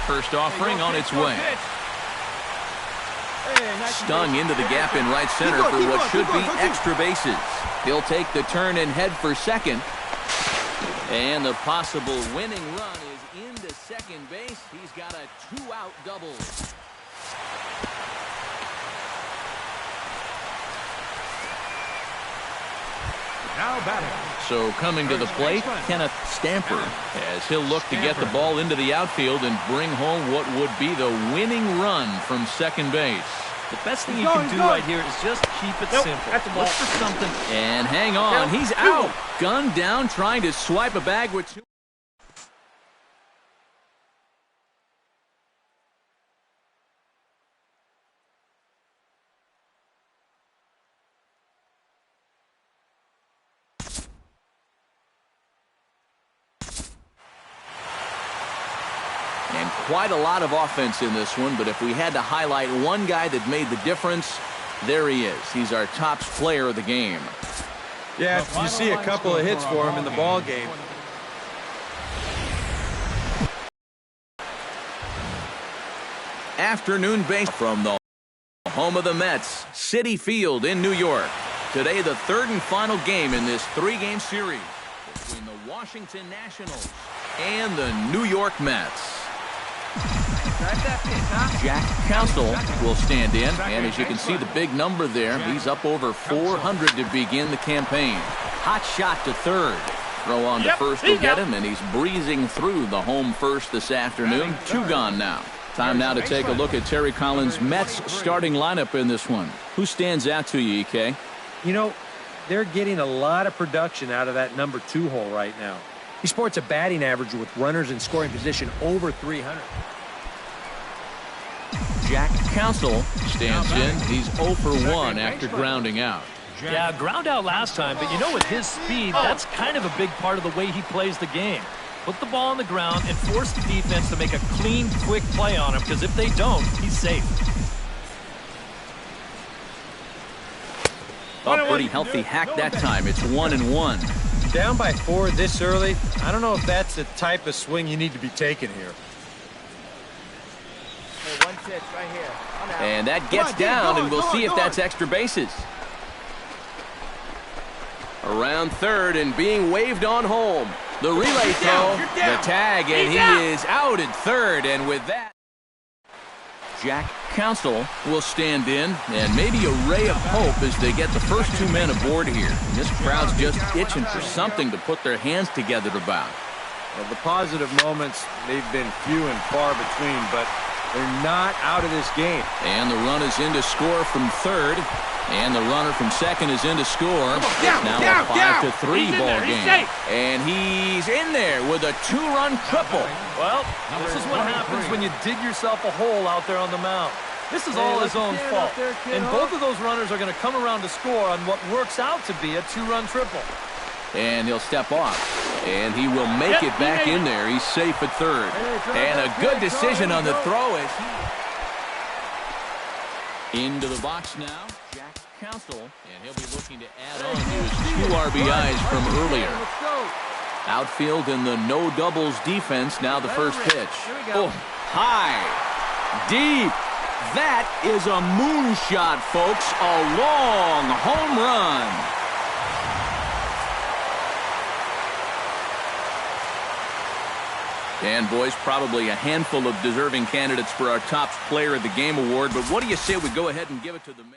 First offering on its way. Stung into the gap in right center for what should be extra bases. He'll take the turn and head for second. And the possible winning run is into second base. He's got a 2-out double. Now batting. So coming to the plate, Kenneth Stamper, as he'll look to get the ball into the outfield and bring home what would be the winning run from second base. The best thing you can do right here is just keep it simple. Look for something. And hang on, he's out. Gunned down, trying to swipe a bag with two. And quite a lot of offense in this one, but if we had to highlight one guy that made the difference, there he is. He's our top player of the game. Yeah, you see a couple of hits for him in the ball game. Afternoon base from the home of the Mets, Citi Field in New York. Today, the third and final game in this three-game series between the Washington Nationals and the New York Mets. Jack Counsell will stand in, and as you can see the big number there, he's up over 400 to begin the campaign. Hot shot to third. Throw on to first will get him, and he's breezing through the home first this afternoon. Two gone now. Time now to take a look at Terry Collins' Mets starting lineup in this one. Who stands out to you, EK? You know, they're getting a lot of production out of that number 2 hole right now. He sports a batting average with runners in scoring position over 300. Jack Counsell stands in. He's 0 for 1 after grounding out. Yeah, ground out last time, but you know, with his speed, that's kind of a big part of the way he plays the game. Put the ball on the ground and force the defense to make a clean, quick play on him, because if they don't, he's safe. A pretty healthy hack that time. It's 1-1. Down by 4 this early, I don't know if that's the type of swing you need to be taking here. One pitch right here. And that gets down, and we'll see if that's extra bases. Around third and being waved on home. The relay throw, the tag, and he is out at third. And with that, Jack Counsell will stand in, and maybe a ray of hope as they get the first 2 men aboard here. And this crowd's just itching for something to put their hands together about. Well, the positive moments, they've been few and far between, but they're not out of this game. And the run is in to score from third. And the runner from second is in to score. Now a 5-3 ball game. And he's in there with a 2-run triple. Well, this is what happens when you dig yourself a hole out there on the mound. This is all his own fault. And both of those runners are going to come around to score on what works out to be a 2-run triple. And he'll step off. And he will make it back in there. He's safe at third. And a good decision on the throw as he into the box now. Jack Counsell, and he'll be looking to add on to his 2 RBIs from earlier. Outfield in the no doubles defense. Now the first pitch. Oh, high, deep. That is a moonshot, folks. A long home run. And, boys, probably a handful of deserving candidates for our top player of the game award. But what do you say we go ahead and give it to the man?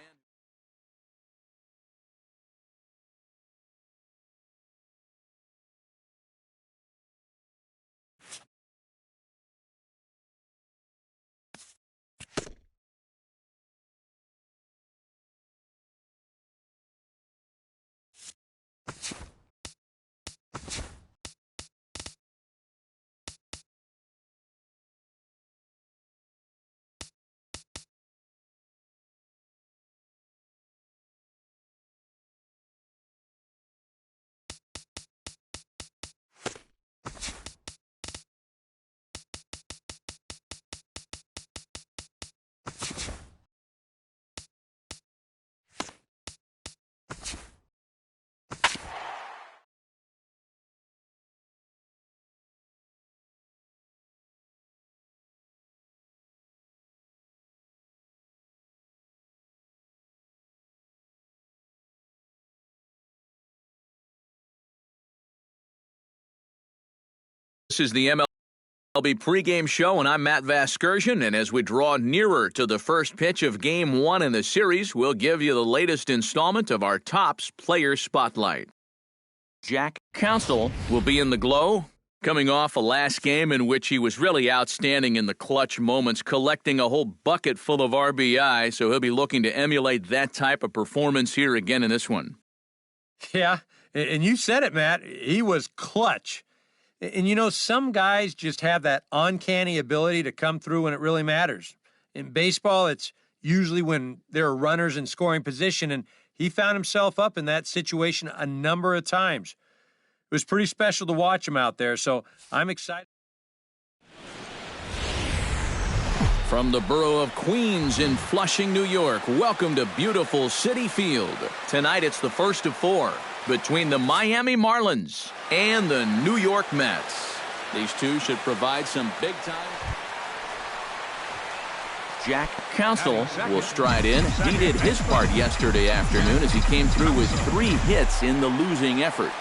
This is the MLB pregame show, and I'm Matt Vasgersian. And as we draw nearer to the first pitch of Game 1 in the series, we'll give you the latest installment of our Topps Player Spotlight. Jack Counsell will be in the glow, coming off a last game in which he was really outstanding in the clutch moments, collecting a whole bucket full of RBI, so he'll be looking to emulate that type of performance here again in this one. Yeah, and you said it, Matt. He was clutch. And, you know, some guys just have that uncanny ability to come through when it really matters. In baseball, it's usually when there are runners in scoring position, and he found himself up in that situation a number of times. It was pretty special to watch him out there, so I'm excited. From the borough of Queens in Flushing, New York, welcome to beautiful Citi Field. Tonight it's the first of 4 between the Miami Marlins and the New York Mets. These two should provide some big time. Jack Counsell will stride in. He did his part yesterday afternoon as he came through with 3 hits in the losing effort.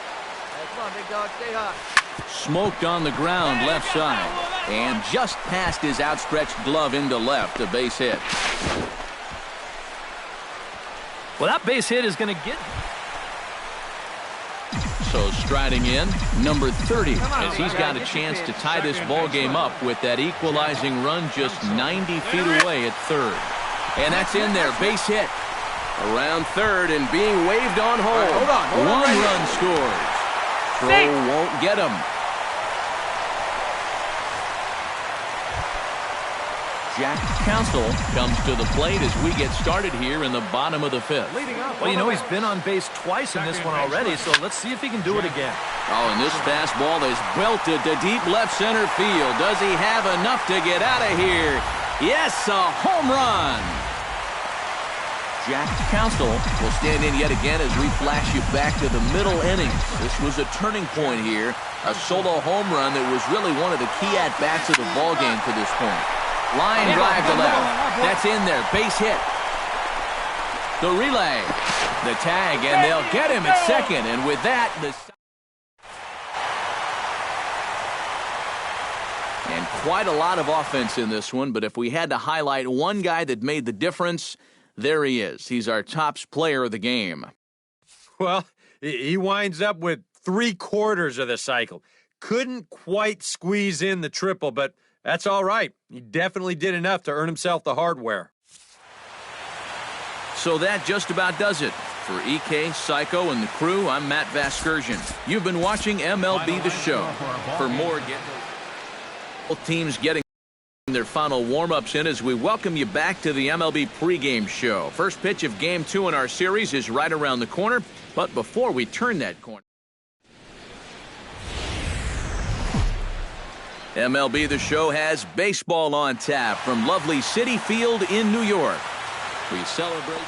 Come on, big dog, stay hot. Smoked on the ground left side and just past his outstretched glove into left, a base hit. Well, that base hit is going to get. So striding in, number 30, as he's got a chance to tie this ball game up with that equalizing run just 90 feet away at third. And that's in there, base hit. Around third and being waved on home. Hold on, 1 run scores. Throw won't get him. Jack Counsell comes to the plate as we get started here in the bottom of the 5th. Well, you know, he's been on base twice in this one already, so let's see if he can do it again. Oh, and this fastball is belted to deep left center field. Does he have enough to get out of here? Yes, a home run. Jack Counsell will stand in yet again as we flash you back to the middle innings. This was a turning point here, a solo home run that was really one of the key at-bats of the ballgame to this point. Line drive to left. That's in there. Base hit. The relay. The tag, and they'll get him at second. And with that, and quite a lot of offense in this one, but if we had to highlight one guy that made the difference, there he is. He's our Topps player of the game. Well, he winds up with 3/4 of the cycle. Couldn't quite squeeze in the triple, but that's all right. He definitely did enough to earn himself the hardware. So that just about does it. For EK, Psycho, and the crew, I'm Matt Vasgersian. You've been watching MLB The Show. For more, both teams getting their final warm-ups in as we welcome you back to the MLB pregame show. First pitch of Game 2 in our series is right around the corner. But before we turn that corner, MLB The Show has baseball on tap from lovely Citi Field in New York. We celebrate.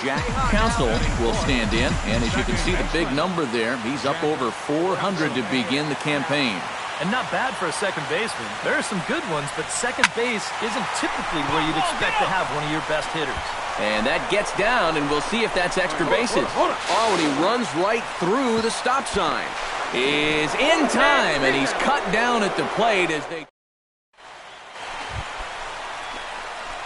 Jack Counsell will stand in, and as you can see the big number there, he's up over 400 to begin the campaign. And not bad for a second baseman. There are some good ones, but second base isn't typically where you'd expect to have one of your best hitters. And that gets down, and we'll see if that's extra bases. Oh, and he runs right through the stop sign. Is in time, and he's cut down at the plate as they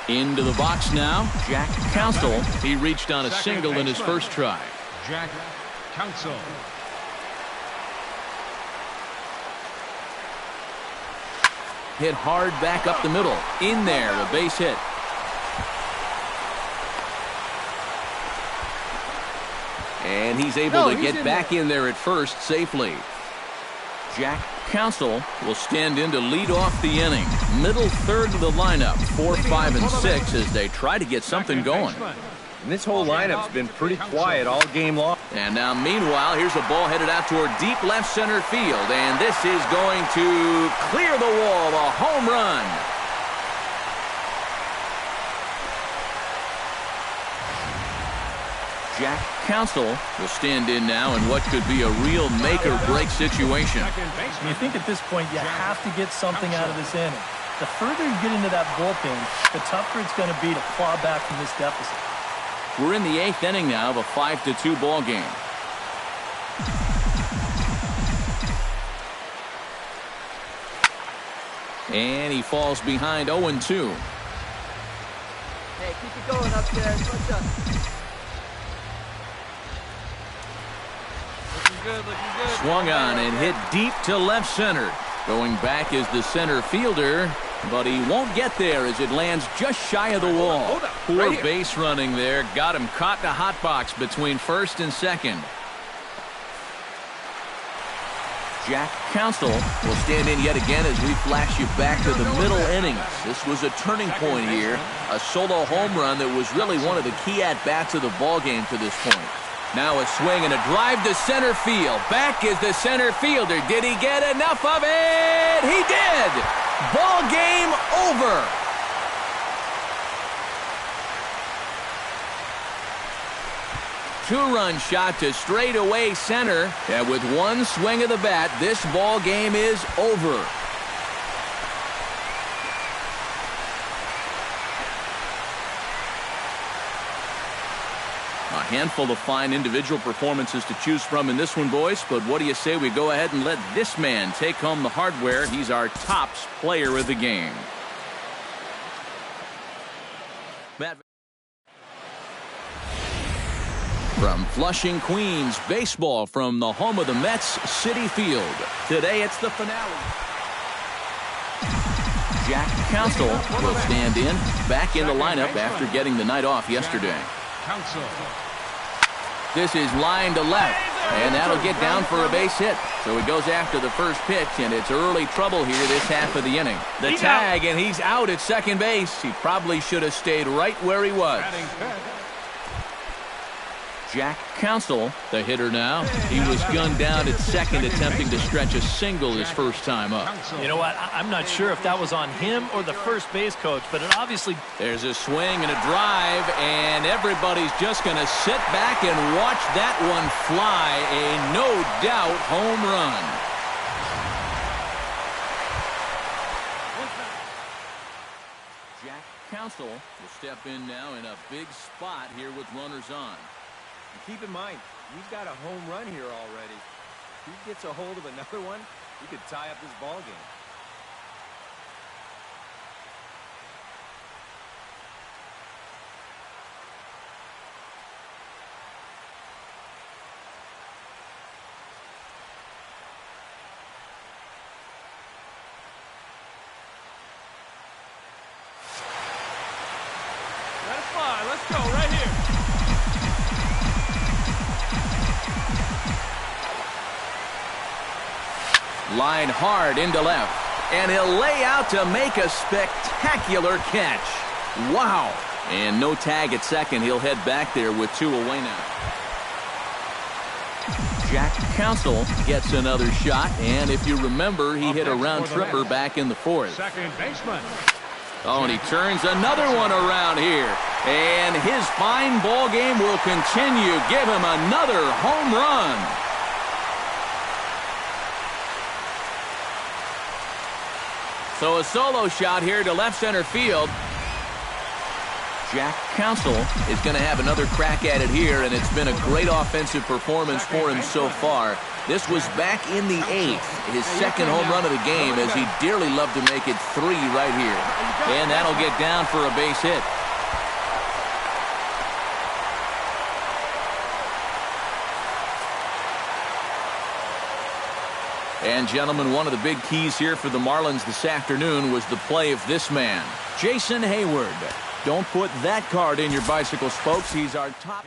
into the box now. Jack Counsell. He reached on a single in his first try. Jack Counsell. Hit hard back up the middle. In there, a base hit. And he's able to get back in there at first safely. Jack Counsell will stand in to lead off the inning. Middle third of the lineup, 4, 5, and 6 as they try to get something going. And this whole lineup's been pretty quiet all game long. And now, meanwhile, here's a ball headed out toward deep left center field. And this is going to clear the wall, a home run. Jack Counsell will stand in now in what could be a real make-or-break situation. You think at this point you have to get something out of this inning. The further you get into that bullpen, the tougher it's going to be to claw back from this deficit. We're in the 8th inning now of a 5-2 ball game. And he falls behind 0-2. Hey, keep it going upstairs. What's up? Looking good, looking good. Swung on and hit deep to left center. Going back is the center fielder, but he won't get there as it lands just shy of the wall. Poor base running there. Got him caught in a hot box between first and second. Jack Counsell will stand in yet again as we flash you back to the middle innings. This was a turning point here. A solo home run that was really one of the key at-bats of the ballgame to this point. Now a swing and a drive to center field. Back is the center fielder. Did he get enough of it? He did! Ball game over. Two-run shot to straightaway center. And with one swing of the bat, this ball game is over. A handful of fine individual performances to choose from in this one, boys. But what do you say we go ahead and let this man take home the hardware? He's our tops player of the game. Matt. From Flushing, Queens, baseball from the home of the Mets, Citi Field. Today it's the finale. Jack Counsell will stand in, back in the lineup after getting the night off yesterday. Counsell. This is line to left, and that'll get down for a base hit. So he goes after the first pitch, and it's early trouble here this half of the inning. The tag, and he's out at second base. He probably should have stayed right where he was. Jack Counsell, the hitter now. He was gunned down at second, attempting to stretch a single his first time up. You know what? I'm not sure if that was on him or the first base coach, but it obviously... There's a swing and a drive, and everybody's just going to sit back and watch that one fly. A no-doubt home run. Jack Counsell will step in now in a big spot here with runners on. And keep in mind, we've got a home run here already. If he gets a hold of another one, he could tie up this ball game. Let it fly. Let's go right here. Line hard into left, and he'll lay out to make a spectacular catch. Wow. And no tag at second. He'll head back there with two away now. Jack Counsell gets another shot, and if you remember, he hit a round tripper back in the fourth. Second baseman. Oh, and he turns another one around here. And his fine ball game will continue. Give him another home run. So a solo shot here to left center field. Jack Counsell is going to have another crack at it here, and it's been a great offensive performance for him so far. This was back in the eighth, his second home run of the game, as he dearly loved to make it three right here. And that'll get down for a base hit. And, gentlemen, one of the big keys here for the Marlins this afternoon was the play of this man, Jason Hayward. Don't put that card in your bicycle spokes. He's our top...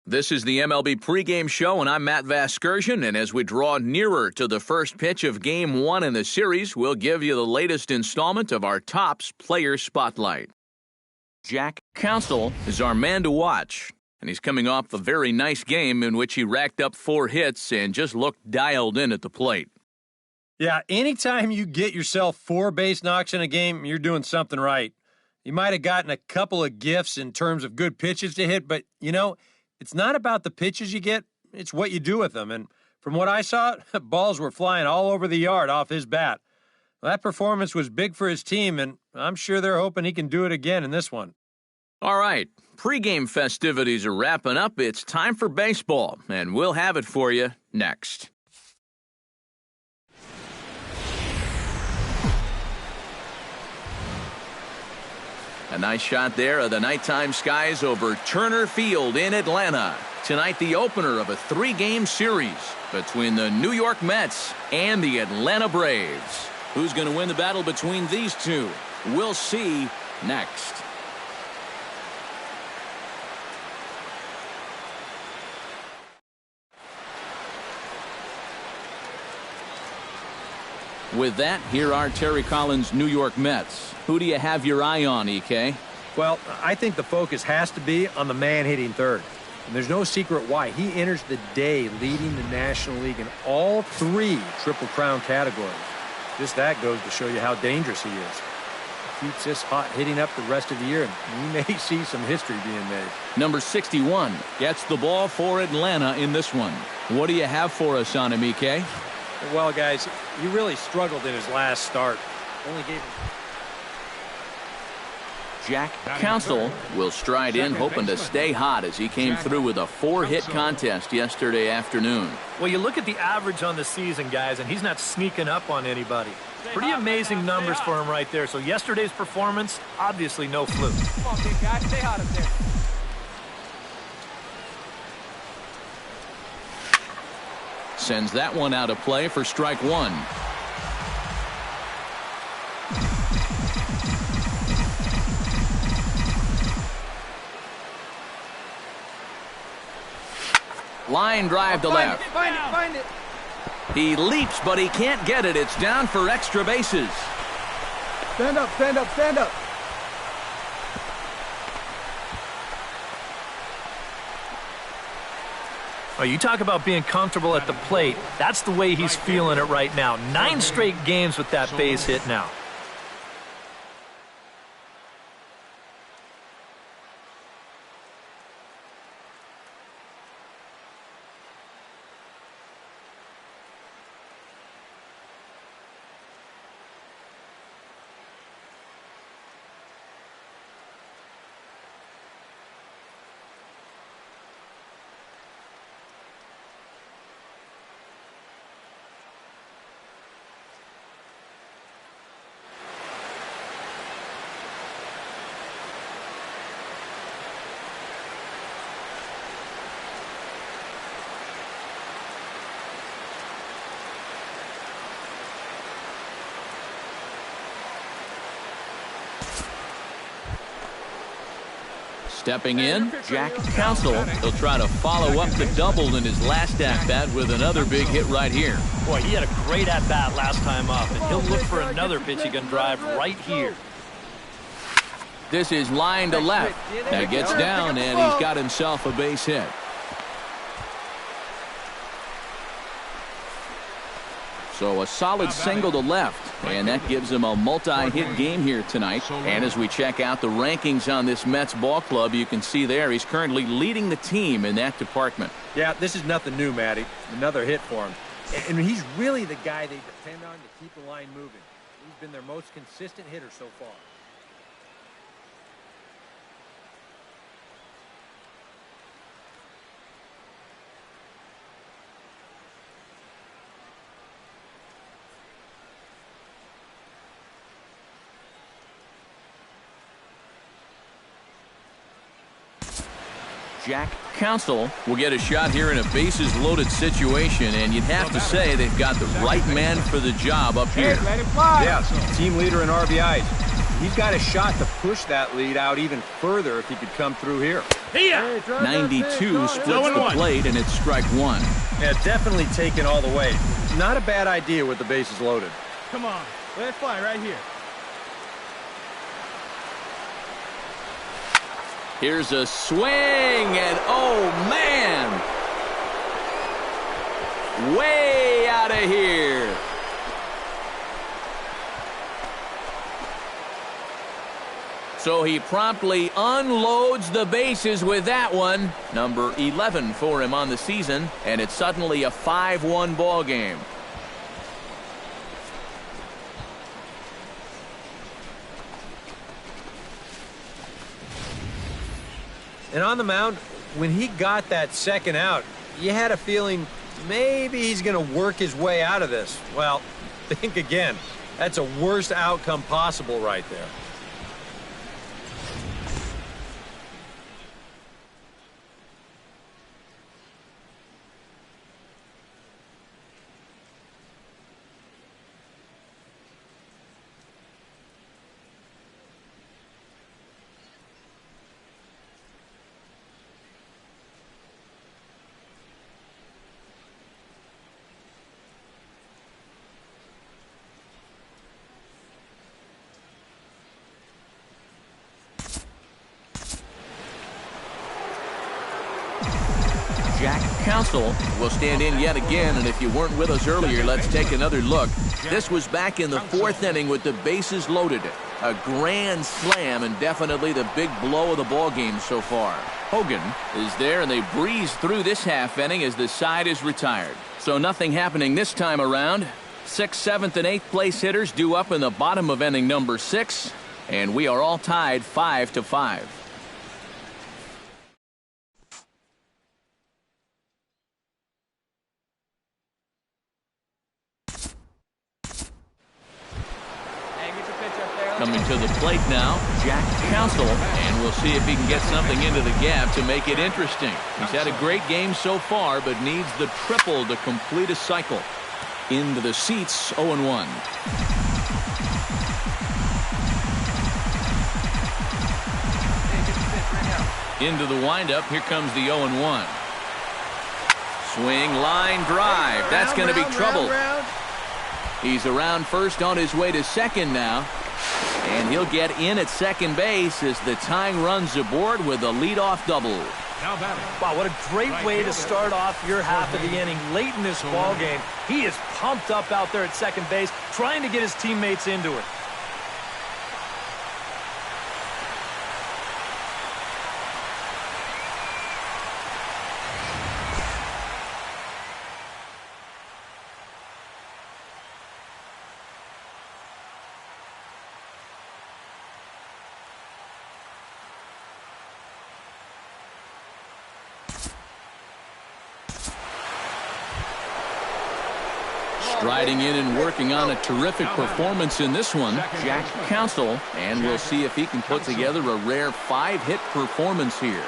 This is the MLB pregame show, and I'm Matt Vasgersian, and as we draw nearer to the first pitch of Game 1 in the series, we'll give you the latest installment of our Topps Player Spotlight. Jack Counsell is our man to watch, and he's coming off a very nice game in which he racked up 4 hits and just looked dialed in at the plate. Yeah, anytime you get yourself 4 base knocks in a game, you're doing something right. You might have gotten a couple of gifts in terms of good pitches to hit, but, it's not about the pitches you get, it's what you do with them. And from what I saw, balls were flying all over the yard off his bat. Well, that performance was big for his team, and I'm sure they're hoping he can do it again in this one. All right, pregame festivities are wrapping up. It's time for baseball, and we'll have it for you next. A nice shot there of the nighttime skies over Turner Field in Atlanta. Tonight, the opener of a 3-game series between the New York Mets and the Atlanta Braves. Who's going to win the battle between these two? We'll see next. With that, here are Terry Collins' New York Mets. Who do you have your eye on, EK? Well, I think the focus has to be on the man hitting third. And there's no secret why. He enters the day leading the National League in all 3 Triple Crown categories. Just that goes to show you how dangerous he is. Keeps this hot hitting up the rest of the year, and we may see some history being made. Number 61 gets the ball for Atlanta in this one. What do you have for us on him, EK? Well, guys, he really struggled in his last start. Only gave him... Jack Counsell will stride in, hoping to stay hot as he came through with a 4-hit contest yesterday afternoon. Well, you look at the average on the season, guys, and he's not sneaking up on anybody. Pretty amazing numbers for him right there. So yesterday's performance, obviously no fluke. Come on, big guy. Stay hot up there. Sends that one out of play for strike 1. Line drive to left. Find it. He leaps, but he can't get it. It's down for extra bases. Stand up. Oh, you talk about being comfortable at the plate. That's the way he's feeling it right now. 9 straight games with that base hit now. Stepping in, Jack Counsell. He'll try to follow up the double in his last at-bat with another big hit right here. Boy, he had a great at-bat last time up, and he'll look for another pitch he can drive right here. This is line to left. That gets down, and he's got himself a base hit. So a solid single to left, and that gives him a multi-hit game here tonight. And as we check out the rankings on this Mets ball club, you can see there he's currently leading the team in that department. Yeah, this is nothing new, Matty. Another hit for him. And he's really the guy they depend on to keep the line moving. He's been their most consistent hitter so far. Jack Counsell will get a shot here in a bases-loaded situation, and you'd have to say they've got the right man for the job up here. Let it fly. Yeah, team leader in RBIs. he's got a shot to push that lead out even further if he could come through here. 92 splits the plate, and it's strike one. Yeah, definitely taken all the way. Not a bad idea with the bases loaded. Come on, let it fly right here. Here's a swing, and oh, man! Way out of here. So he promptly unloads the bases with that one. Number 11 for him on the season, and it's suddenly a 5-1 ball game. And on the mound, when he got that second out, you had a feeling maybe he's going to work his way out of this. Well, think again. That's a worst outcome possible right there. Jack Counsell will stand in yet again, and if you weren't with us earlier, let's take another look. This was back in the fourth inning with the bases loaded. A grand slam and definitely the big blow of the ball game so far. Hogan is there, and they breeze through this half inning as the side is retired. So nothing happening this time around. 6th, 7th, and 8th place hitters due up in the bottom of inning number 6, and we are all tied 5-5. Coming to the plate now, Jack Counsell, and we'll see if he can get something into the gap to make it interesting. He's had a great game so far, but needs the triple to complete a cycle. Into the seats, 0-1. Into the windup, here comes the 0-1. Swing, line drive. That's going to be trouble. He's around first on his way to second now. And he'll get in at second base as the tying runs aboard with a leadoff double. Wow, what a great way to start off your half of the inning late in this ball game. He is pumped up out there at second base, trying to get his teammates into it. Striding in and working on a terrific performance in this one, Jack Counsell, and we'll see if he can put together a rare 5-hit performance here.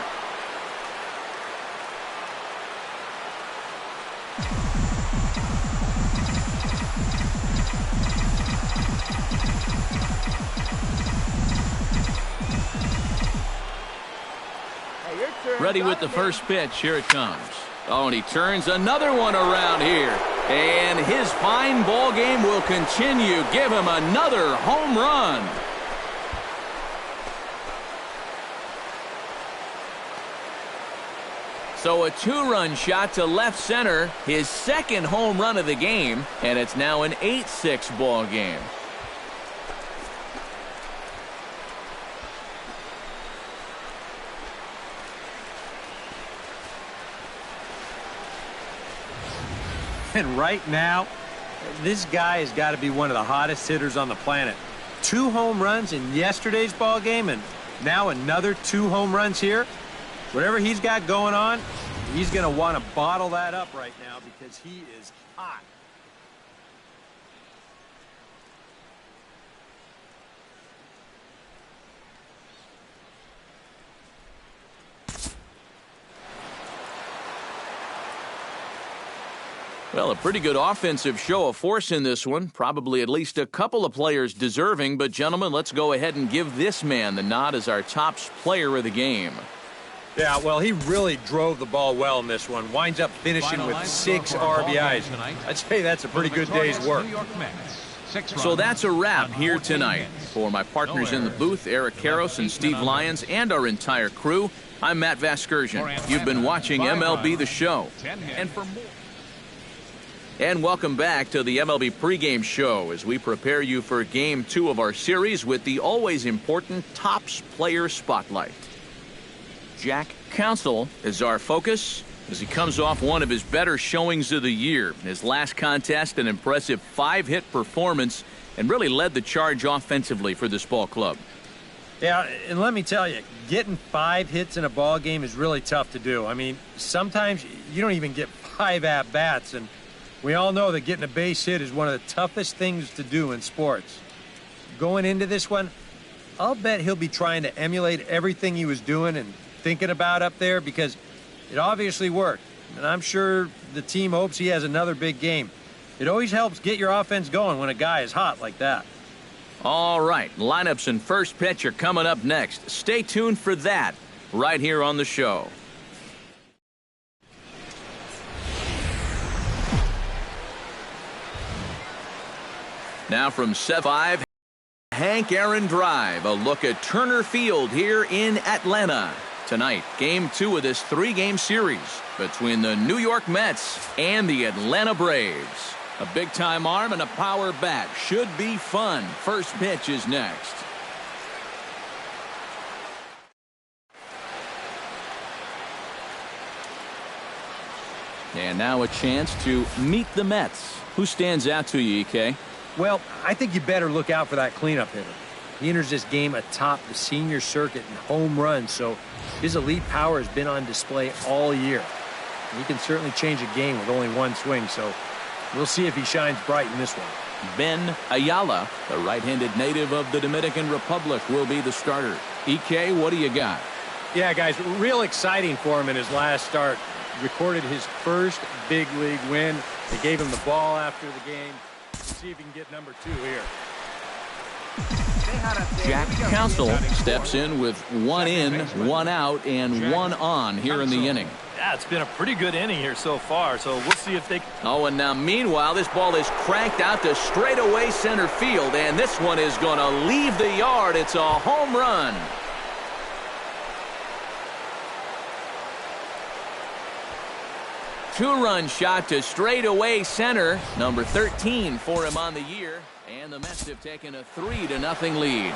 Hey, your turn. Ready with the first pitch. Here it comes. Oh, and he turns another one around here. And his fine ball game will continue. Give him another home run. So a 2-run shot to left center, his second home run of the game, and it's now an 8-6 ball game. And right now, this guy has got to be one of the hottest hitters on the planet. 2 home runs in yesterday's ball game, and now another 2 home runs here. Whatever he's got going on, he's going to want to bottle that up right now because he is hot. Well, a pretty good offensive show of force in this one. Probably at least a couple of players deserving. But, gentlemen, let's go ahead and give this man the nod as our top player of the game. Yeah, well, he really drove the ball well in this one. Winds up finishing with 6 RBIs. I'd say that's a pretty good day's work. So that's a wrap here tonight. For my partners in the booth, Eric Karros and Steve Lyons, and our entire crew, I'm Matt Vasgersian. You've been watching MLB The Show. And welcome back to the MLB pregame show as we prepare you for Game 2 of our series with the always important Topps Player Spotlight. Jack Counsell is our focus as he comes off one of his better showings of the year. In his last contest, an impressive 5-hit performance, and really led the charge offensively for this ball club. Yeah, and let me tell you, getting 5 hits in a ball game is really tough to do. I mean, sometimes you don't even get 5 at-bats, and we all know that getting a base hit is one of the toughest things to do in sports. Going into this one, I'll bet he'll be trying to emulate everything he was doing and thinking about up there because it obviously worked. And I'm sure the team hopes he has another big game. It always helps get your offense going when a guy is hot like that. All right, lineups and first pitch are coming up next. Stay tuned for that right here on the show. Now from 7-5, Hank Aaron Drive. A look at Turner Field here in Atlanta. Tonight, Game 2 of this 3-game series between the New York Mets and the Atlanta Braves. A big-time arm and a power bat. Should be fun. First pitch is next. And now a chance to meet the Mets. Who stands out to you, EK? Well, I think you better look out for that cleanup hitter. He enters this game atop the senior circuit in home runs, so his elite power has been on display all year. He can certainly change a game with only one swing, so we'll see if he shines bright in this one. Ben Ayala, the right-handed native of the Dominican Republic, will be the starter. EK, what do you got? Yeah, guys, real exciting for him in his last start. Recorded his first big league win. They gave him the ball after the game. Let's see if he can get number 2 here. Jack Counsell steps in with 1 in, 1 out, and 1 on here in the inning. Yeah, it's been a pretty good inning here so far, so we'll see if they... Oh, and now meanwhile, this ball is cranked out to straightaway center field, and this one is going to leave the yard. It's a home run. Two-run shot to straightaway center. Number 13 for him on the year. And the Mets have taken a 3-0 lead.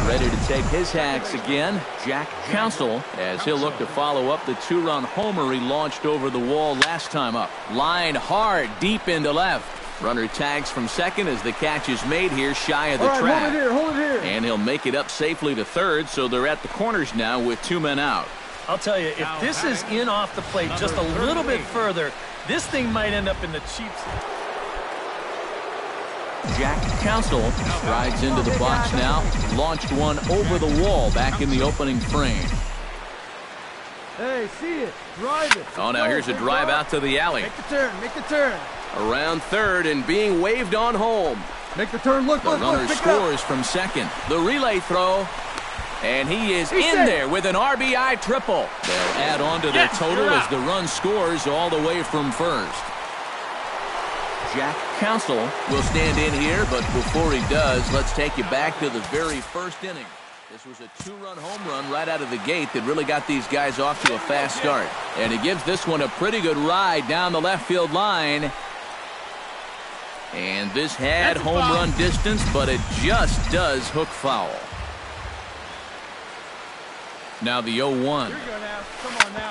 Ready to take his hacks again, Jack Counsell, as he'll look to follow up the 2-run homer he launched over the wall last time up. Line hard, deep into left. Runner tags from second as the catch is made here shy of the track. Hold it here. And he'll make it up safely to third, so they're at the corners now with 2 men out. I'll tell you, if this is in off the plate just a little bit further, this thing might end up in the cheap seat. Jack Counsell strides into the box now. Launched one over the wall back in the opening frame. Hey, see it. Drive it. Oh, now here's a drive out to the alley. Make the turn. Make the turn. Around third and being waved on home. Make the turn. Look, The runner scores from second. The relay throw. And he is in there with an RBI triple. They'll add on to their total as the run scores all the way from first. Jack Counsell will stand in here, but before he does, let's take you back to the very first inning. This was a 2-run home run right out of the gate that really got these guys off to a fast start. And he gives this one a pretty good ride down the left field line. And this had home run distance, but it just does hook foul. Now the 0-1.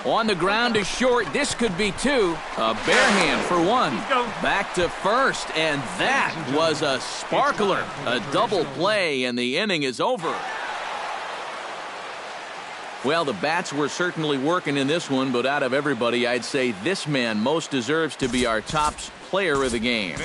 On the ground to short. This could be 2. A bare hand for 1. Back to first, and that was a sparkler. A double play, and the inning is over. Well, the bats were certainly working in this one, but out of everybody, I'd say this man most deserves to be our top player of the game.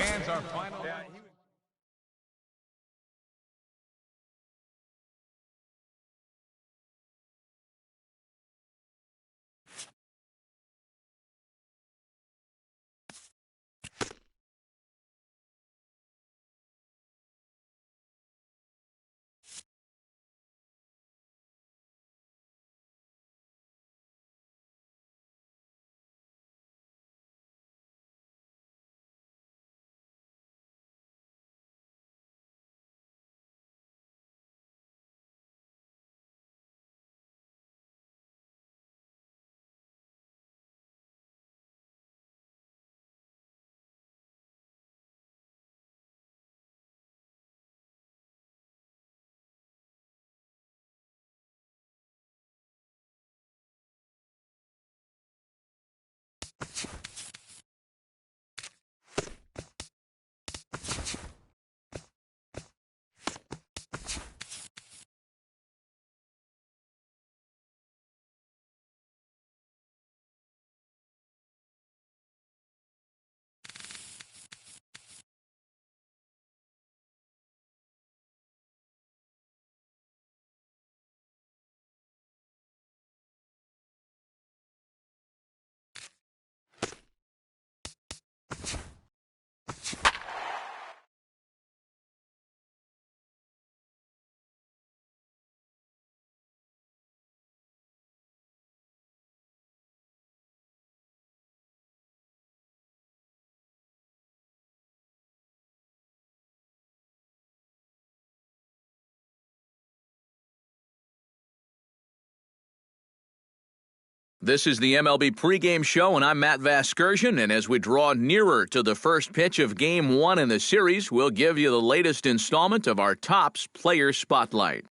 This is the MLB pregame show, and I'm Matt Vasgersian, and as we draw nearer to the first pitch of Game 1 in the series, we'll give you the latest installment of our Topps Player Spotlight.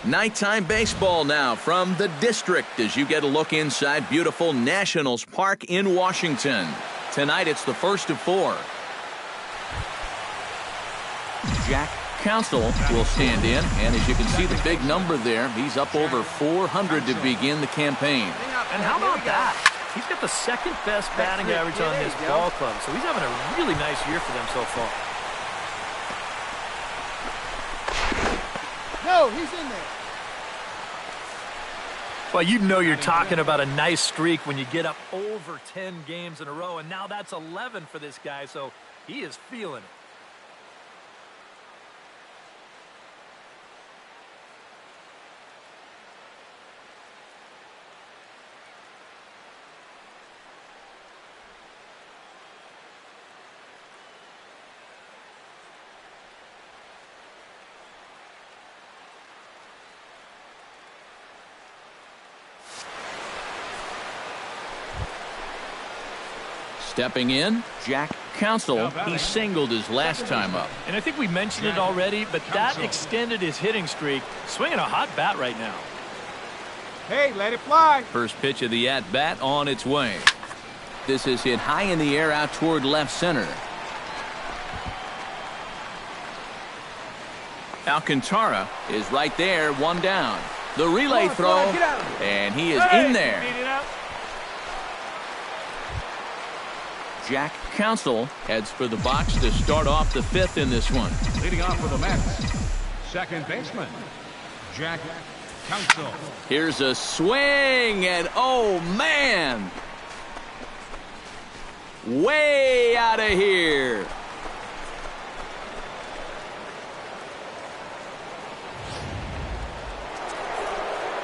Nighttime baseball now from the district as you get a look inside beautiful Nationals Park in Washington. Tonight it's the first of 4. Jack Counsell will stand in, and as you can see the big number there, he's up over 400 to begin the campaign. And how about that? He's got the second best batting average on this ball club, so he's having a really nice year for them so far. No, he's in there. Well, you know you're talking about a nice streak when you get up over 10 games in a row, and now that's 11 for this guy, so he is feeling it. Stepping in, Jack Counsell. He singled his last time up. And I think we mentioned it already, but that extended his hitting streak. Swinging a hot bat right now. Hey, let it fly. First pitch of the at-bat on its way. This is hit high in the air out toward left center. Alcantara is right there, one down. The relay throw, and he is in there. Jack Counsell heads for the box to start off the 5th in this one. Leading off for the Mets, second baseman, Jack Counsell. Here's a swing, and oh man! Way out of here.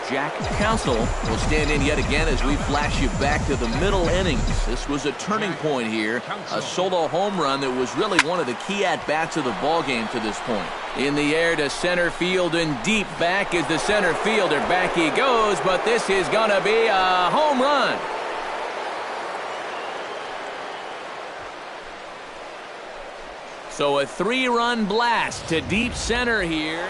Jack Counsell will stand in yet again as we flash you back to the middle innings. This was a turning point here, a solo home run that was really one of the key at-bats of the ballgame to this point. In the air to center field and deep back is the center fielder. Back he goes, but this is going to be a home run. So a 3-run blast to deep center here.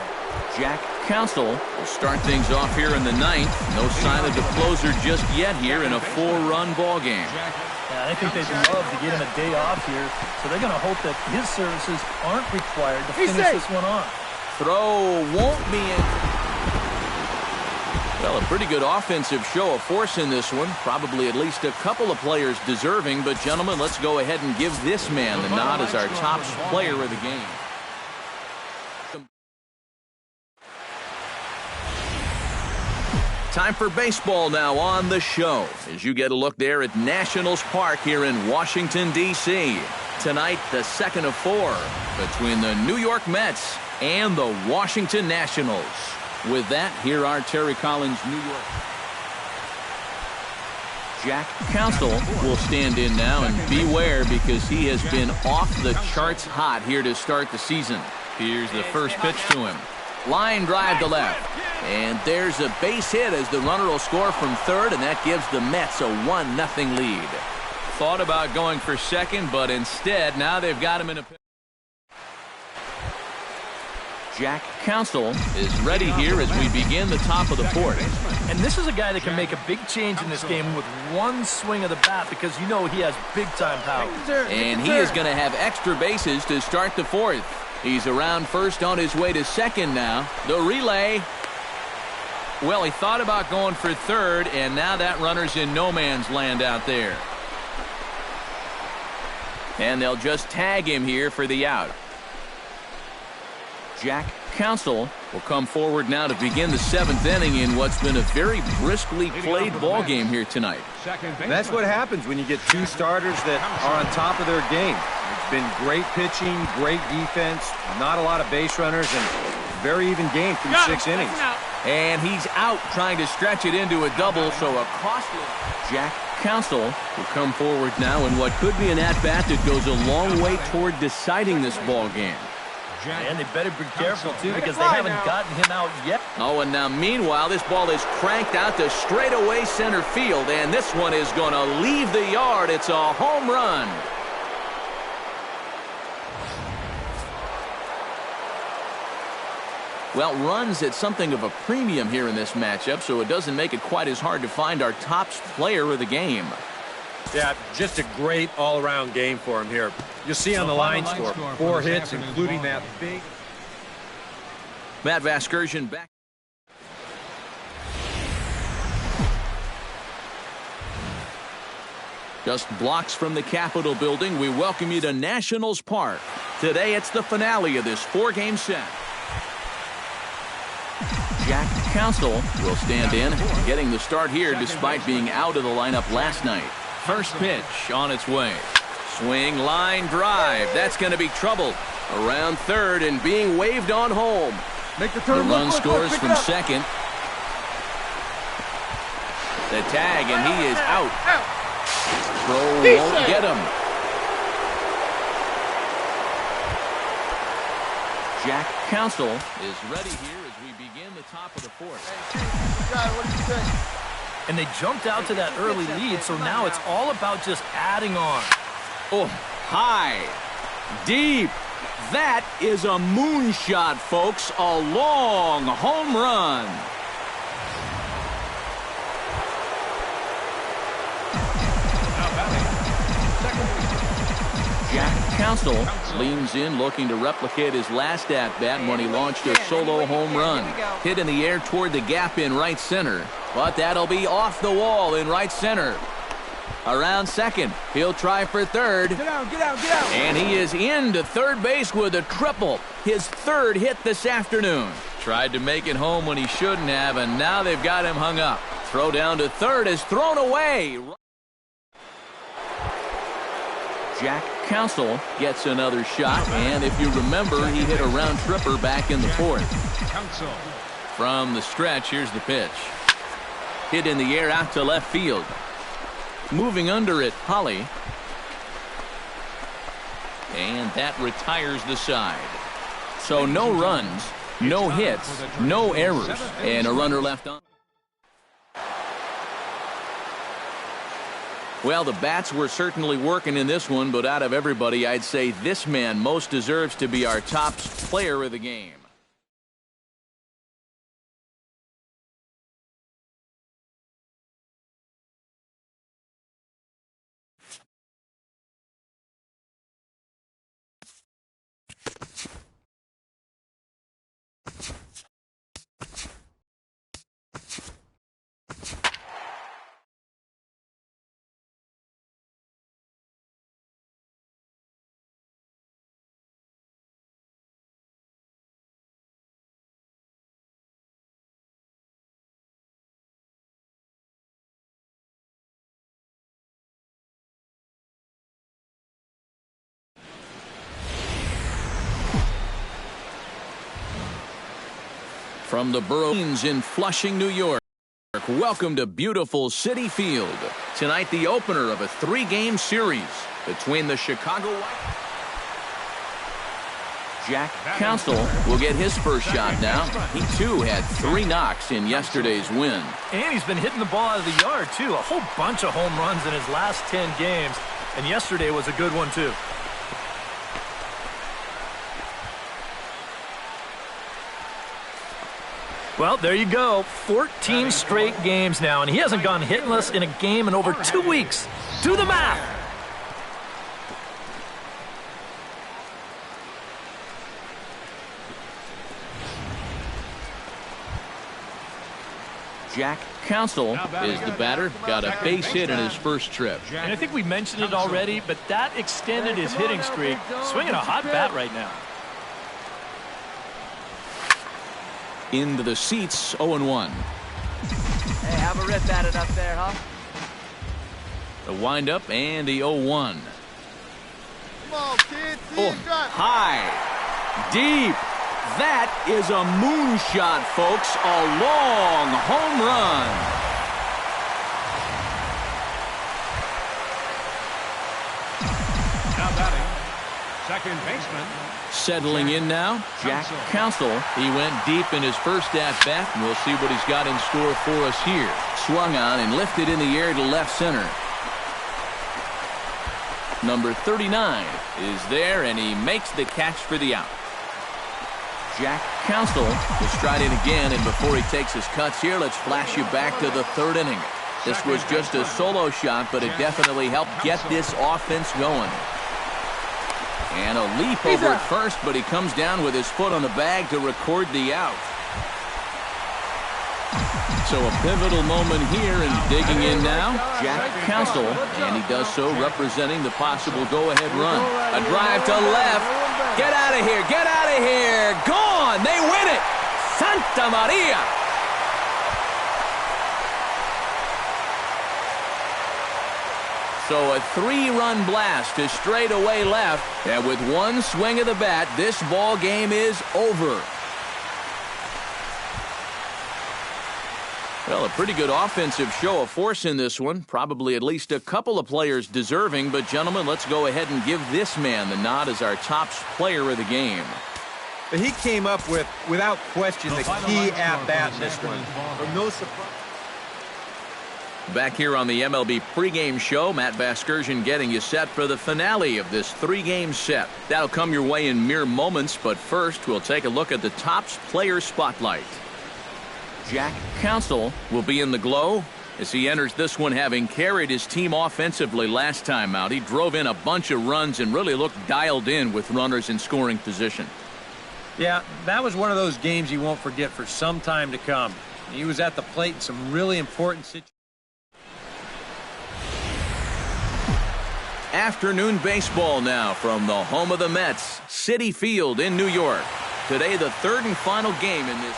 Jack Counsell will start things off here in the 9th. No sign of the closer just yet here in a 4-run ball game. Yeah, I think they'd love to get him a day off here, so they're going to hope that his services aren't required to finish this one off. Throw won't be in. Well, a pretty good offensive show of force in this one. Probably at least a couple of players deserving, but gentlemen, let's go ahead and give this man the nod as our top player of the game. Time for baseball now on the show as you get a look there at Nationals Park here in Washington, D.C. Tonight, the second of 4 between the New York Mets and the Washington Nationals. With that, here are Terry Collins, New York. Jack Counsell will stand in now, and beware because he has been off the charts hot here to start the season. Here's the first pitch to him. Line drive to left. And there's a base hit as the runner will score from third, and that gives the Mets a 1-0 lead. Thought about going for second, but instead, now they've got him in a... Jack Counsell is ready here as we begin the top of the 4th. And this is a guy that can make a big change in this game with one swing of the bat because you know he has big-time power. And he is going to have extra bases to start the 4th. He's around first on his way to second now. The relay. Well, he thought about going for third, and now that runner's in no man's land out there. And they'll just tag him here for the out. Jack Counsell will come forward now to begin the 7th inning in what's been a very briskly played ball game here tonight. That's what happens when you get 2 starters that are on top of their game. It's been great pitching, great defense, not a lot of base runners, and very even game through 6 innings. And he's out trying to stretch it into a double, so a costly... Jack Counsell will come forward now in what could be an at-bat that goes a long way toward deciding this ball game. And they better be careful, too, because they haven't gotten him out yet. Oh, and now meanwhile, this ball is cranked out to straightaway center field, and this one is going to leave the yard. It's a home run. Well, runs at something of a premium here in this matchup, so it doesn't make it quite as hard to find our top player of the game. Yeah, just a great all-around game for him here. You'll see on the line score, 4 hits, including that big. Matt Vasgersian back. Just blocks from the Capitol building, we welcome you to Nationals Park. Today, it's the finale of this 4-game set. Jack Counsell will stand in, getting the start here despite being out of the lineup last night. First pitch on its way. Swing, line, drive. That's going to be trouble. Around third and being waved on home. Make the run scores from second. The tag, and he is out. Throw won't get him. Jack Counsell is ready here as we begin the top of the 4th. And they jumped out to that early lead, so now it's all about just adding on. Oh, high, deep. That is a moonshot, folks. A long home run. Jack Counsell leans in, looking to replicate his last at-bat when he launched a solo home run. Hit in the air toward the gap in right center, but that'll be off the wall in right center. Around second, he'll try for third. Get out, get out, get out. And he is into third base with a triple. His 3rd hit this afternoon. Tried to make it home when he shouldn't have, and now they've got him hung up. Throw down to third is thrown away. Jack Counsell gets another shot, and if you remember, he hit a round tripper back in the 4th. From the stretch, here's the pitch. Hit in the air out to left field. Moving under it, Holly. And that retires the side. So no runs, no hits, no errors, and a runner left on. Well, the bats were certainly working in this one, but out of everybody, I'd say this man most deserves to be our top player of the game. From the Burrows in Flushing, New York, welcome to beautiful Citi Field. Tonight, the opener of a 3-game series between the Chicago White. Jack Counsell will get his first shot now. He, too, had 3 knocks in yesterday's win. And he's been hitting the ball out of the yard, too. A whole bunch of home runs in his last 10 games. And yesterday was a good one, too. Well, there you go. 14 straight games now, and he hasn't gone hitless in a game in over 2 weeks. Do the math. Jack Counsell is the batter. Got a base hit in his first trip. And I think we mentioned it already, but that extended his hitting streak. Swinging a hot bat right now. Into the seats, 0-1. Hey, have a rip at it up there, huh? The windup and the 0-1. Come on, kid. Oh, high, deep. That is a moonshot, folks. A long home run. Now batting, Second baseman. Settling in now, Jack Counsell. He went deep in his first at-bat, and we'll see what he's got in store for us here. Swung on and lifted in the air to left center. Number 39 is there, and he makes the catch for the out. Jack Counsell will stride in again, and before he takes his cuts here, let's flash you back to the third inning. This was just a solo shot, but it definitely helped get this offense going. And a leap over at first, but he comes down with his foot on the bag to record the out. So a pivotal moment here, and digging in now, Jack Counsell, and he does so representing the possible go-ahead run. A drive to left. Get out of here, get out of here. Gone, they win it. Santa Maria. So a 3-run blast to straightaway left, and with one swing of the bat, this ball game is over. Well, a pretty good offensive show of force in this one. Probably at least a couple of players deserving, but gentlemen, let's go ahead and give this man the nod as our top player of the game. But he came up with, without question, the key at-bat in this one. From no surprise. Back here on the MLB pregame show, Matt Vasgersian getting you set for the finale of this 3-game set. That'll come your way in mere moments, but first we'll take a look at the Topps Player Spotlight. Jack Counsell will be in the glow as he enters this one, having carried his team offensively last time out. He drove in a bunch of runs and really looked dialed in with runners in scoring position. Yeah, that was one of those games you won't forget for some time to come. He was at the plate in some really important situations. Afternoon baseball now from the home of the Mets, Citi Field in New York. Today, the third and final game in this.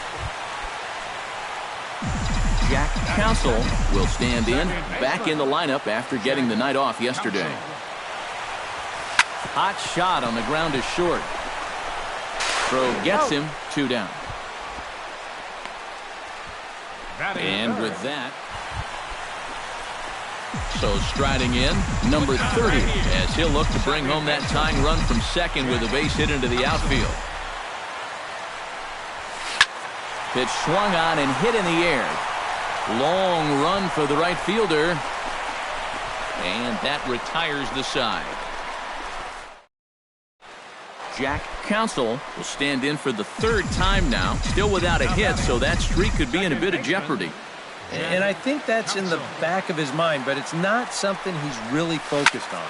Jack Counsell will stand in, back in the lineup after getting the night off yesterday. Hot shot on the ground is short. Throw gets him, 2 down. And with that, so striding in, number 30, as he'll look to bring home that tying run from second with a base hit into the outfield. Pitch swung on and hit in the air. Long run for the right fielder, and that retires the side. Jack Counsell will stand in for the 3rd time now, still without a hit, so that streak could be in a bit of jeopardy. And I think that's in the back of his mind, but it's not something he's really focused on.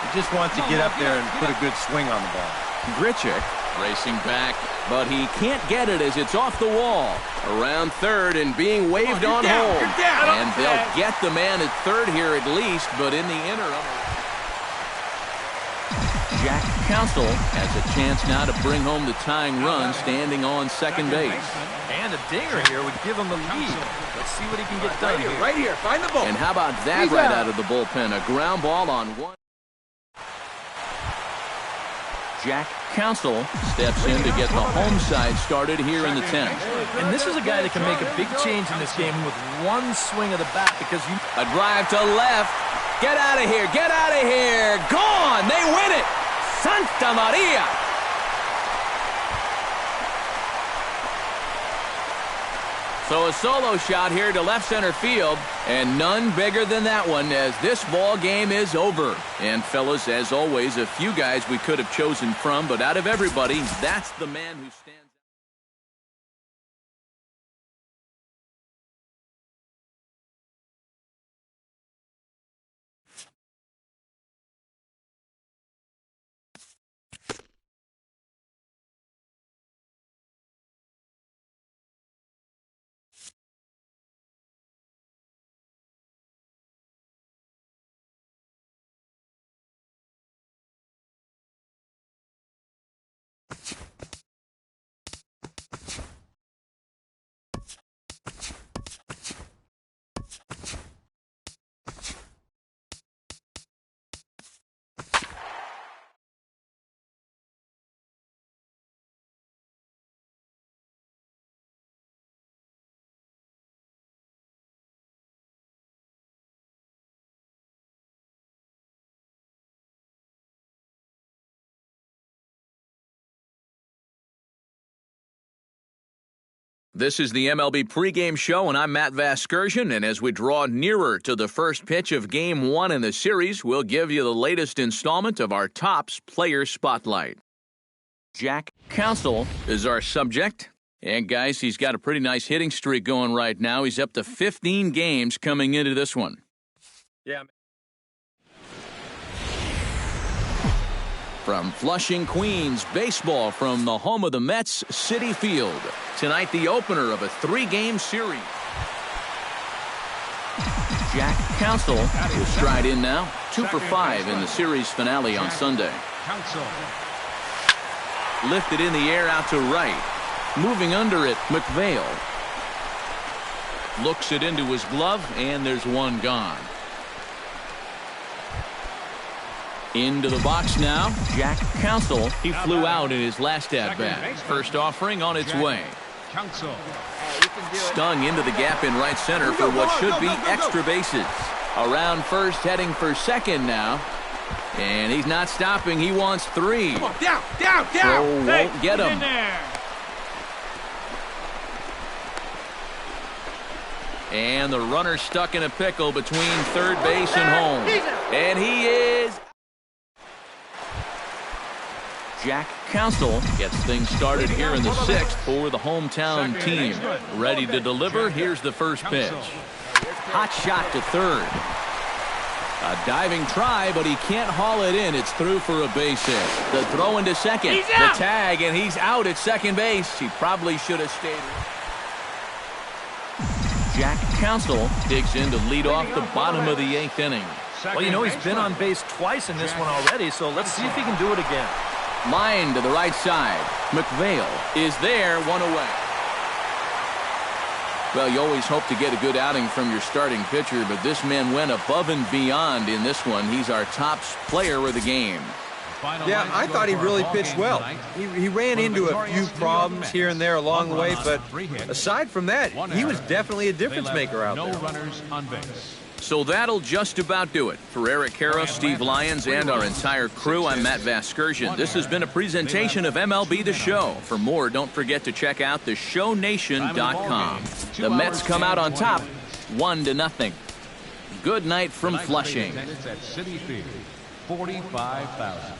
He just wants to get up there and put a good swing on the ball. Grichuk racing back, but he can't get it as it's off the wall. Around third and being waved on home. And they'll get the man at third here at least, but in the interim, Jack Counsell has a chance now to bring home the tying run, standing on second base. And a dinger here would give him the lead. Let's see what he can get done here. Right here, find the ball. And how about that right out of the bullpen? A ground ball on one. Jack Counsell steps in to get the home side started here in the 10th. And this is a guy that can make a big change in this game with one swing of the bat, because you... A drive to left. Get out of here. Get out of here. Gone. They win it. Santa Maria. So a solo shot here to left center field, and none bigger than that one as this ball game is over. And fellas, as always, a few guys we could have chosen from, but out of everybody, that's the man who stands. This is the MLB pregame show, and I'm Matt Vasgersian. And as we draw nearer to the first pitch of Game 1 in the series, we'll give you the latest installment of our Topps Player Spotlight. Jack Counsell is our subject. And, guys, he's got a pretty nice hitting streak going right now. He's up to 15 games coming into this one. Yeah. From Flushing, Queens, baseball from the home of the Mets, Citi Field. Tonight, the opener of a 3-game series. Jack Counsell will stride in now. 2 for 5 in the series finale on Sunday. Lifted in the air out to right. Moving under it, McVale. Looks it into his glove, and there's one gone. Into the box now, Jack Counsell. He flew out in his last at-bat. First offering on its way. Stung into the gap in right center for what should be extra bases. Around first, heading for second now. And he's not stopping. He wants 3. Down! Throw won't get him. And the runner stuck in a pickle between third base and home. And he is... Jack Counsell gets things started here in the 6th for the hometown team. Ready to deliver. Here's the first pitch. Hot shot to third. A diving try, but he can't haul it in. It's through for a base hit. The throw into second. The tag, and he's out at second base. He probably should have stayed. Jack Counsell digs in to lead off the bottom of the 8th inning. Well, you know, he's been on base twice in this one already, so let's see if he can do it again. Line to the right side. McVale is there, 1 away. Well, you always hope to get a good outing from your starting pitcher, but this man went above and beyond in this one. He's our top player of the game. Yeah, I thought he really pitched well. He ran into a few problems here and there along the way, but aside from that, he was definitely a difference maker out there. No runners on base. So that'll just about do it. For Eric Karros, Steve Lyons, and our entire crew, I'm Matt Vasgersian. This has been a presentation of MLB The Show. For more, don't forget to check out theshownation.com. The Mets come out on top, 1-0. Good night from Flushing. At Citi Field, 45,000.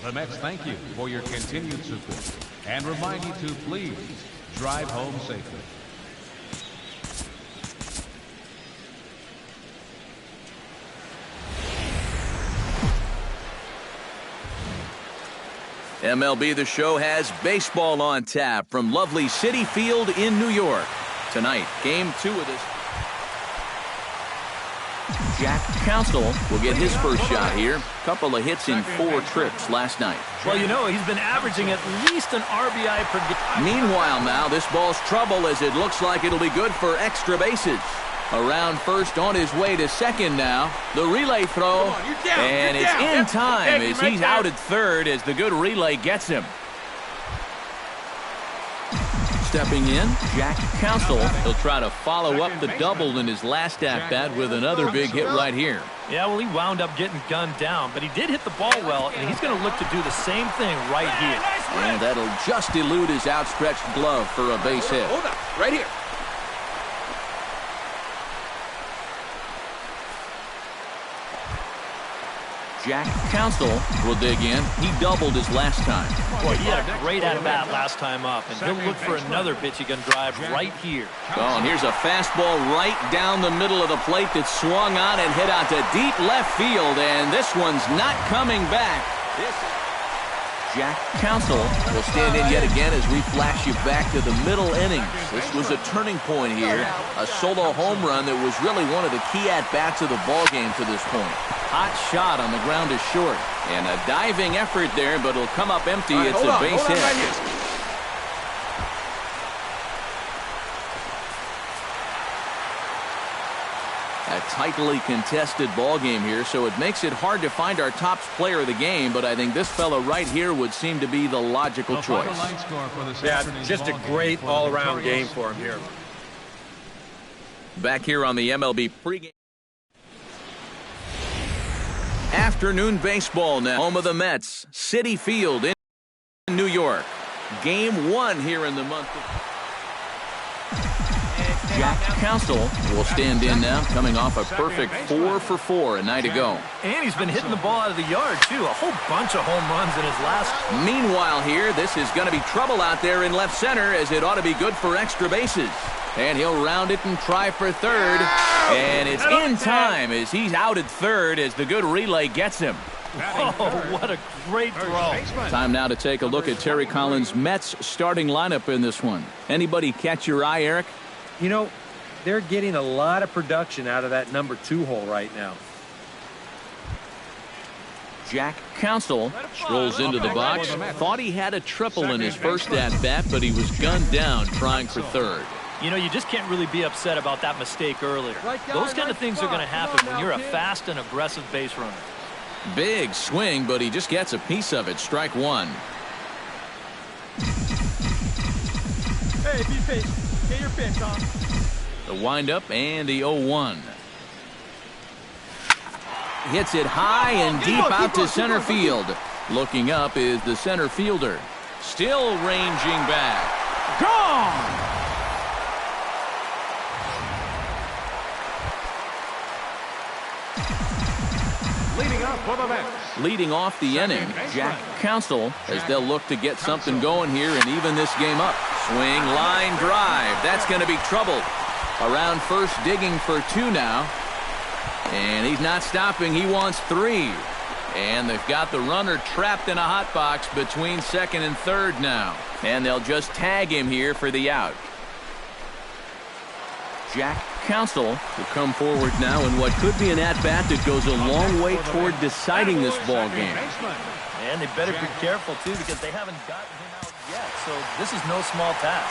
The Mets thank you for your continued support and remind you to please drive home safely. MLB The Show has baseball on tap from lovely Citi Field in New York. Tonight, Game 2 of this. Jack Counsell will get his first shot here. Couple of hits in 4 trips last night. Well, you know, he's been averaging at least an RBI per game. Meanwhile now, this ball's trouble as it looks like it'll be good for extra bases. Around first, on his way to second now. The relay throw, and it's in time as he's out at third as the good relay gets him. Stepping in, Jack Counsell. He'll try to follow up the double in his last at-bat with another big hit right here. Yeah, well, he wound up getting gunned down, but he did hit the ball well, and he's going to look to do the same thing right here. And that'll just elude his outstretched glove for a base hit. Hold on, right here. Jack Counsell will dig in. He doubled his last time. Boy, he had a great at-bat last time up, and he'll look for another pitch he can drive right here. Oh, and here's a fastball right down the middle of the plate that swung on and hit out to deep left field, and this one's not coming back. Jack Counsell will stand in yet again as we flash you back to the middle innings. This was a turning point here, a solo home run that was really one of the key at-bats of the ballgame to this point. Hot shot on the ground is short, and a diving effort there, but it'll come up empty. It's a base hit. A tightly contested ball game here, so it makes it hard to find our top player of the game, but I think this fella right here would seem to be the logical choice. Yeah, just a great all-around game for him here. Back here on the MLB pregame. Afternoon baseball now. Home of the Mets, Citi Field in New York. Game 1 here in the month of... Jack Council will stand in now, coming off a perfect 4 for 4 a night ago. And he's been hitting the ball out of the yard, too. A whole bunch of home runs in his last. Meanwhile here, this is going to be trouble out there in left center, as it ought to be good for extra bases. And he'll round it and try for third. And it's in time as he's out at third as the good relay gets him. Oh, what a great throw. Time now to take a look at Terry Collins' Mets starting lineup in this one. Anybody catch your eye, Eric? You know, they're getting a lot of production out of that number 2 hole right now. Jack Council strolls into the box. Thought he had a triple in his first at-bat, but he was gunned down trying for third. You know, you just can't really be upset about that mistake earlier. Those kind of things are going to happen when you're a fast and aggressive base runner. Big swing, but he just gets a piece of it. Strike one. Hey, be patient. Get your pitch, huh? The windup and the 0-1. Hits it high and deep out to center field. Looking up is the center fielder. Still ranging back. Gone! Leading off the inning, Jack Council, as they'll look to get something going here and even this game up. Swing, line drive. That's going to be trouble. Around first, digging for 2 now. And he's not stopping. He wants 3. And they've got the runner trapped in a hot box between second and third now. And they'll just tag him here for the out. Jack Council will come forward now in what could be an at-bat that goes a long way toward deciding this ball game. And they better be careful, too, because they haven't gotten him out yet. So this is no small task.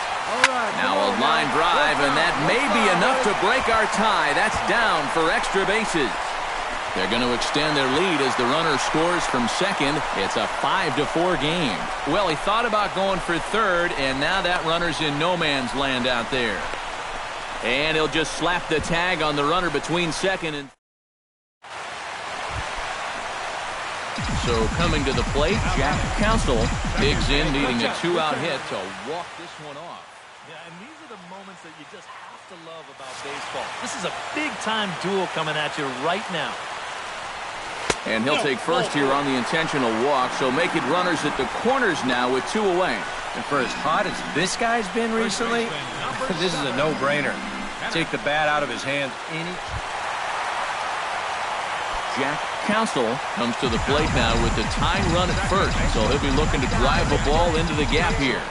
Now a line drive, and that may be enough to break our tie. That's down for extra bases. They're going to extend their lead as the runner scores from second. It's a 5-4 game. Well, he thought about going for third, and now that runner's in no man's land out there. And he'll just slap the tag on the runner between second and... So coming to the plate, Jack Council digs in, needing a 2-out hit to walk this one off. Yeah, and these are the moments that you just have to love about baseball. This is a big-time duel coming at you right now. And he'll take first here on the intentional walk, so make it runners at the corners now with 2 away. And for as hot as this guy's been recently, this is a no-brainer. Take the bat out of his hands Jack Council comes to the plate now with the tying run at first, so he'll be looking to drive a ball into the gap here.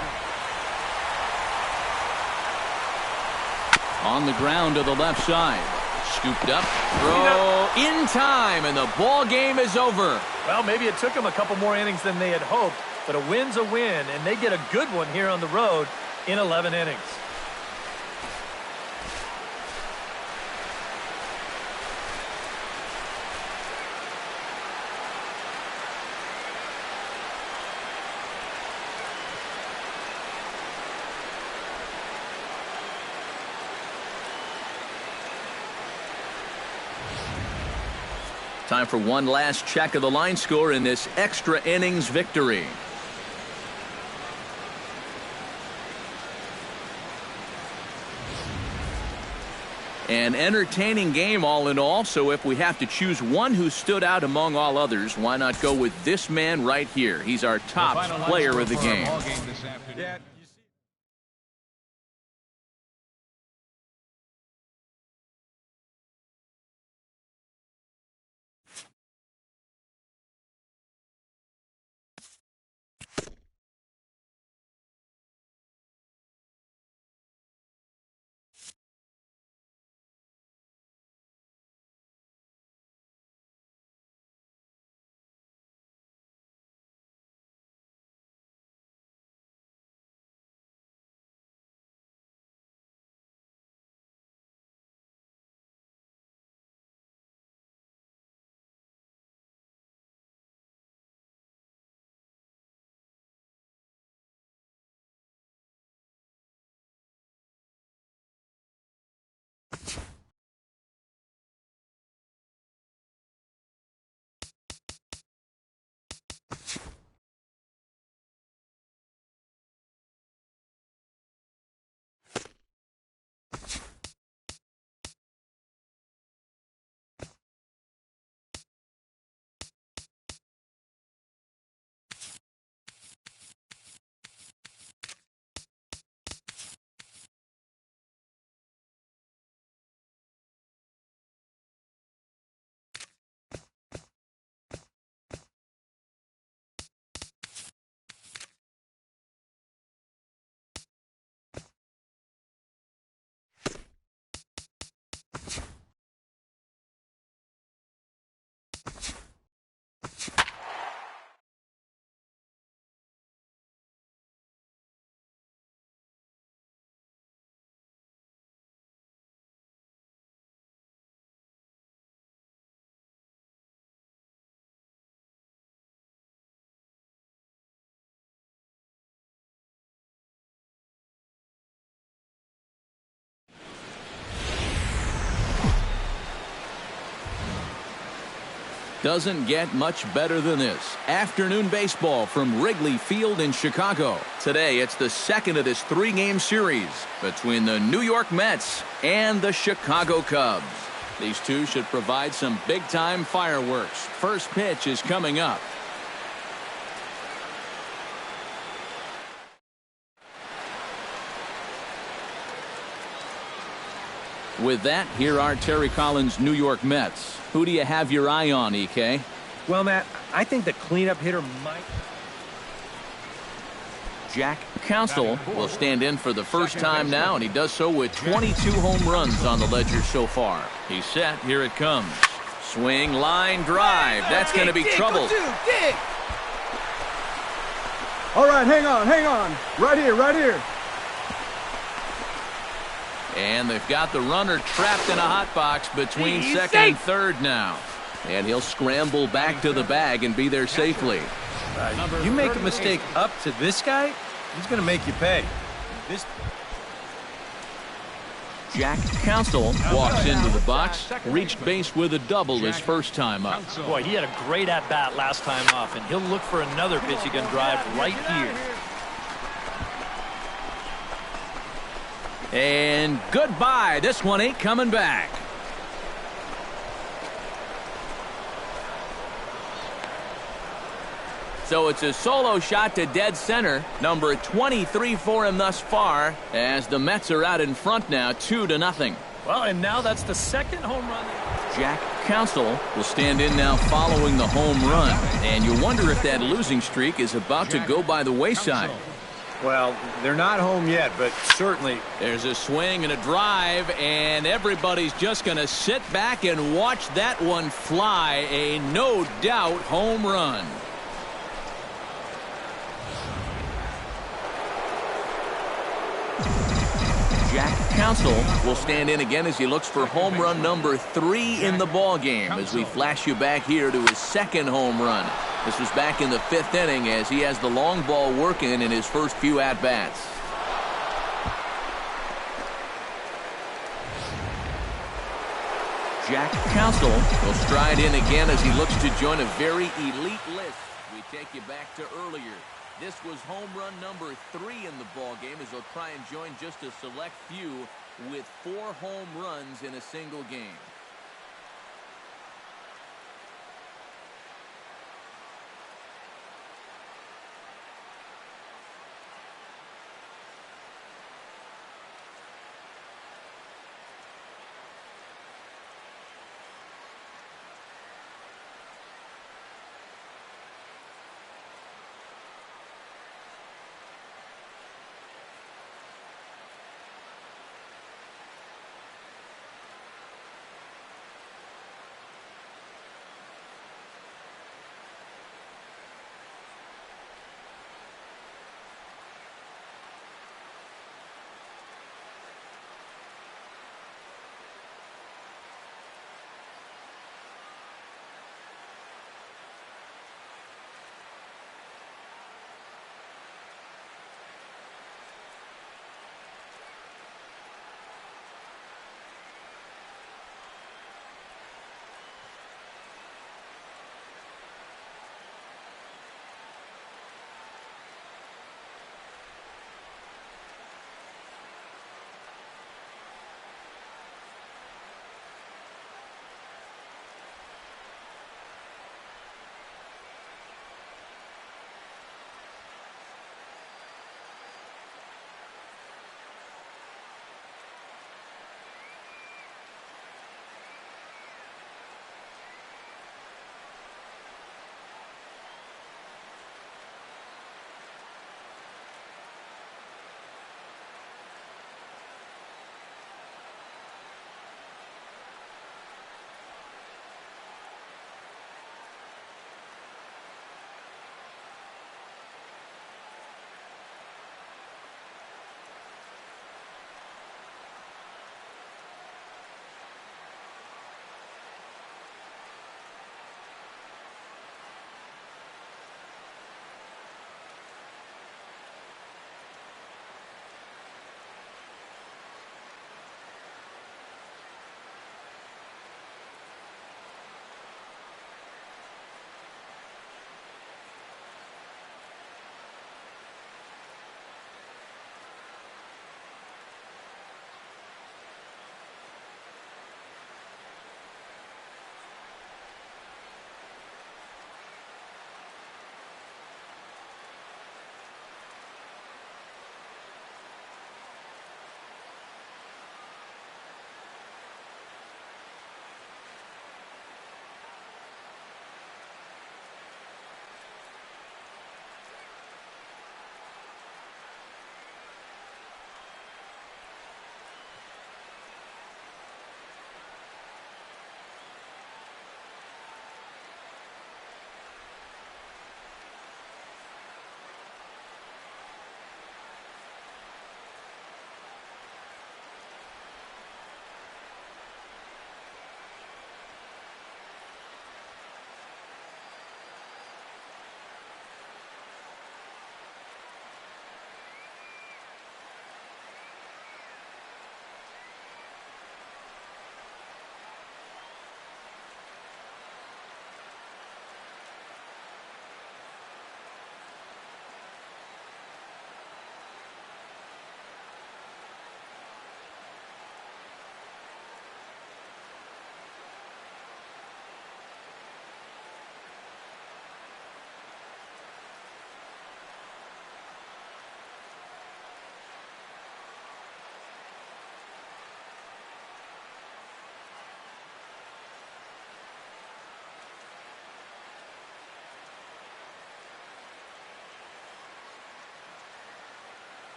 On the ground to the left side. Scooped up, throw in time, and the ball game is over. Well, maybe it took them a couple more innings than they had hoped, but a win's a win, and they get a good one here on the road in 11 innings. Time for one last check of the line score in this extra innings victory. An entertaining game all in all, so if we have to choose one who stood out among all others, why not go with this man right here? He's our top player of the game. Doesn't get much better than this. Afternoon baseball from Wrigley Field in Chicago. Today, it's the second of this three-game series between the New York Mets and the Chicago Cubs. These two should provide some big-time fireworks. First pitch is coming up. With that, here are Terry Collins' New York Mets. Who do you have your eye on, EK? Well, Matt, I think the cleanup hitter might... Jack Counsell will stand in for the first time now, and he does so with 22 home runs on the ledger so far. He's set. Here it comes. Swing, line, drive. That's going to be trouble. All right, hang on. Right here. And they've got the runner trapped in a hot box between second and third now. And he'll scramble back to the bag and be there safely. You make a mistake up to this guy, he's going to make you pay. Jack Counsell walks into the box, reached base with a double his first time up. Boy, he had a great at-bat last time off, and he'll look for another pitch he can drive right here. And goodbye. This one ain't coming back. So it's a solo shot to dead center. Number 23 for him thus far, as the Mets are out in front now, 2-0. Well, and now that's the second home run. Jack Counsell will stand in now following the home run. And you wonder if that losing streak is about to go by the wayside. Well, they're not home yet, but certainly. There's a swing and a drive, and everybody's just going to sit back and watch that one fly. A no-doubt home run. Jack Counsell will stand in again as he looks for home run number 3 in the ball game, as we flash you back here to his second home run. This was back in the 5th inning as he has the long ball working in his first few at-bats. Jack Counsell will stride in again as he looks to join a very elite list. We take you back to earlier. This was home run number 3 in the ball game as he'll try and join just a select few with 4 home runs in a single game.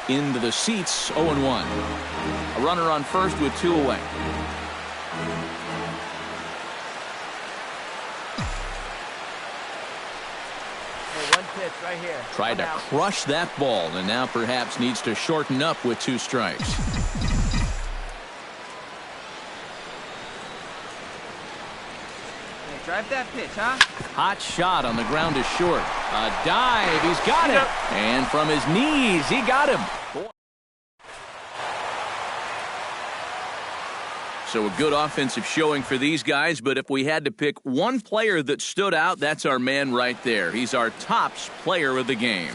into the seats, 0-1. A runner on first with 2 away. One pitch right here. Tried to crush that ball, and now perhaps needs to shorten up with 2 strikes. Hey, drive that pitch, huh? Hot shot on the ground is short. A dive, he's got it. And from his knees, he got him. So a good offensive showing for these guys, but if we had to pick one player that stood out, that's our man right there. He's our tops player of the game.